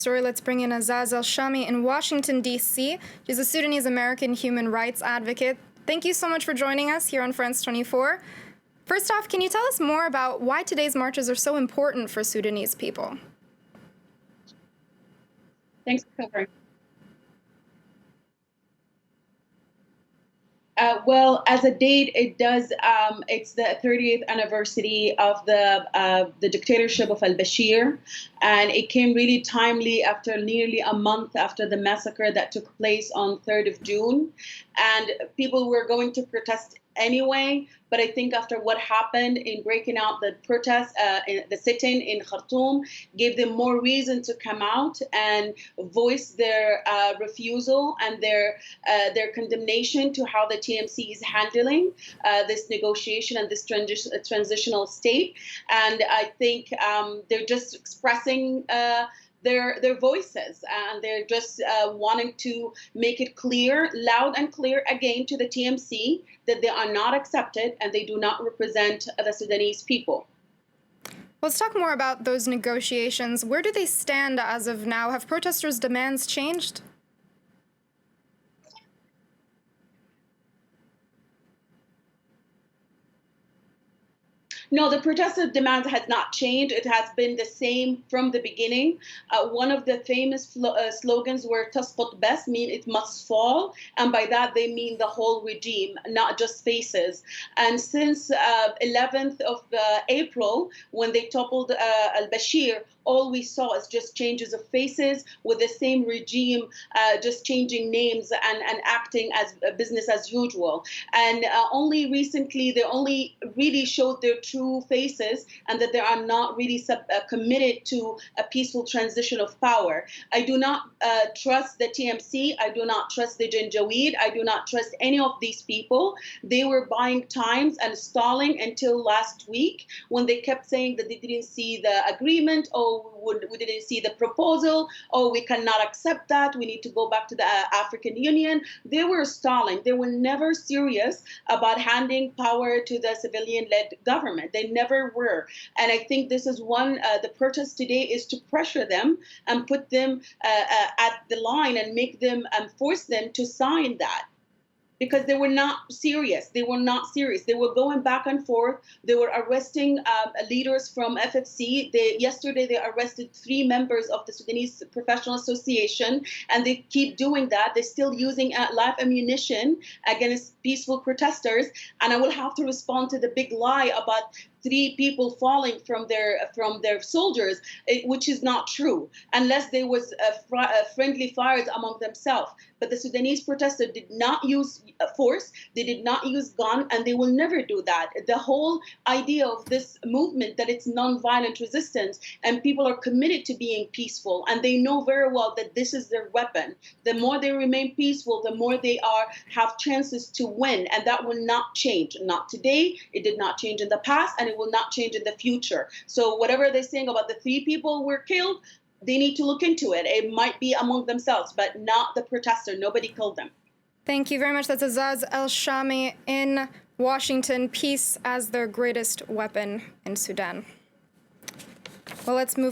Story. Let's bring in Azaz El-Shami in Washington, D.C. She's a Sudanese-American human rights advocate. Thank you so much for joining us here on France 24. First off, can you tell us more about why today's marches are so important for Sudanese people? Thanks for covering. Well, as a date, it does. It's the 30th anniversary of the dictatorship of al-Bashir, and it came really timely after nearly a month after the massacre that took place on 3rd of June, and people were going to protest anyway. But I think after what happened in breaking out the protest, the sit-in in Khartoum, gave them more reason to come out and voice their refusal and their condemnation to how the TMC is handling this negotiation and this transitional state. And I think they're just expressing their voices, and they're just wanting to make it clear, loud and clear again to the TMC that they are not accepted and they do not represent the Sudanese people. Let's talk more about those negotiations. Where do they stand as of now? Have protesters' demands changed? No, the protester demand has not changed. It has been the same from the beginning. One of the famous slogans were "Tasqut bas," mean it must fall, and by that they mean the whole regime, not just faces. And since 11th of April, when they toppled al-Bashir, all we saw is just changes of faces with the same regime, just changing names and acting as business as usual. And only recently, they only really showed their true faces, and that they are not really committed to a peaceful transition of power. I do not trust the TMC. I do not trust the Janjaweed. I do not trust any of these people. They were buying times and stalling until last week, when they kept saying that they didn't see the agreement, we didn't see the proposal, we cannot accept that, we need to go back to the African Union. They were stalling. They were never serious about handing power to the civilian-led government. They never were. And I think this is the protest today is to pressure them and put them at the line and make them, force them to sign that. Because they were not serious. They were not serious. They were going back and forth. They were arresting leaders from FFC. Yesterday, they arrested 3 members of the Sudanese Professional Association, and they keep doing that. They're still using live ammunition against peaceful protesters. And I will have to respond to the big lie about 3 people falling from their soldiers, which is not true, unless there was friendly fires among themselves. But the Sudanese protesters did not use force, they did not use gun, and they will never do that. The whole idea of this movement, that it's nonviolent resistance, and people are committed to being peaceful, and they know very well that this is their weapon. The more they remain peaceful, the more they have chances to win, and that will not change. Not today, it did not change in the past, and it will not change in the future. So whatever they're saying about the 3 people were killed, they need to look into it. It might be among themselves, but not the protester. Nobody killed them. Thank you very much. That's Azaz El-Shami in Washington. Peace as their greatest weapon in Sudan. Well, let's move